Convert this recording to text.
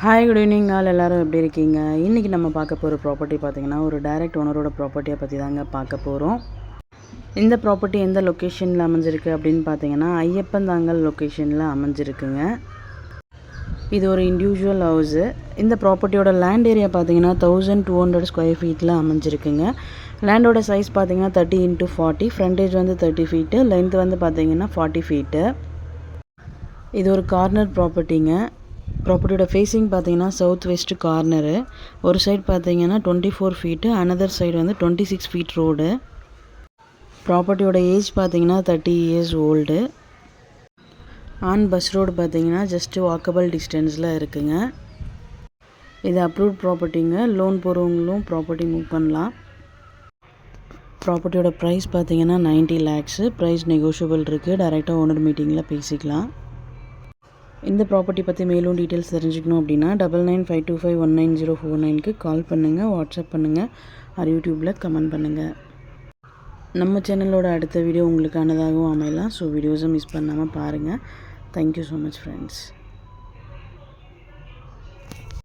Hi good evening all எல்லோரும் எப்படி இருக்கீங்க? இன்றைக்கி நம்ம பார்க்க போகிற ப்ராப்பர்ட்டி பார்த்திங்கன்னா ஒரு டைரக்ட் ஓனரோட ப்ராப்பர்ட்டியை பற்றி தாங்க பார்க்க போகிறோம். இந்த ப்ராப்பர்ட்டி எந்த லொக்கேஷனில் அமைஞ்சிருக்கு அப்படின்னு பார்த்தீங்கன்னா ஐயப்பந்தாங்கல் லொக்கேஷனில் அமைஞ்சிருக்குங்க. இது ஒரு இண்டிவிஜுவல் ஹவுஸு. இந்த ப்ராப்பர்ட்டியோட லேண்ட் ஏரியா பார்த்தீங்கன்னா 1200 ஸ்கொயர் ஃபீட்டில் அமைஞ்சிருக்குங்க. லேண்டோட சைஸ் பார்த்தீங்கன்னா 30x40, ஃப்ரண்டேஜ் வந்து 30 ஃபீட்டு, லென்த் வந்து பார்த்தீங்கன்னா 40 ஃபீட்டு. இது ஒரு கார்னர் ப்ராப்பர்ட்டிங்க. ப்ராப்பர்ட்டியோட ஃபேஸிங் பார்த்தீங்கன்னா சவுத் வெஸ்ட் கார்னரு. ஒரு சைடு பார்த்தீங்கன்னா 24 ஃபீட்டு, அனதர் சைடு வந்து 26 ஃபீட் ரோடு. ப்ராப்பர்ட்டியோட ஏஜ் பார்த்தீங்கன்னா 30 years old. On bus road பார்த்தீங்கன்னா ஜஸ்ட்டு வாக்கபிள் டிஸ்டன்ஸில் இருக்குங்க. இது அப்ரூவ்ட் ப்ராப்பர்ட்டிங்க. லோன் போகிறவங்களும் ப்ராப்பர்ட்டி மூவ் பண்ணலாம். ப்ராப்பர்ட்டியோட ப்ரைஸ் பார்த்தீங்கன்னா 90 lakhs. ப்ரைஸ் நெகோஷியபிள் இருக்குது. டைரெக்டாக ஓனர் மீட்டிங்கில் பேசிக்கலாம். இந்த ப்ராப்பர்ட்டி பற்றி மேலும் டீட்டெயில்ஸ் தெரிஞ்சுக்கணும் அப்படின்னா 9952519049க்கு கால் பண்ணுங்கள், வாட்ஸ்அப் பண்ணுங்கள், யூடியூப்பில் கமெண்ட் பண்ணுங்கள். நம்ம சேனலோட அடுத்த வீடியோ உங்களுக்கானதாகவும் அமையலாம். ஸோ வீடியோஸை மிஸ் பண்ணாமல் பாருங்கள். Thank you so much friends.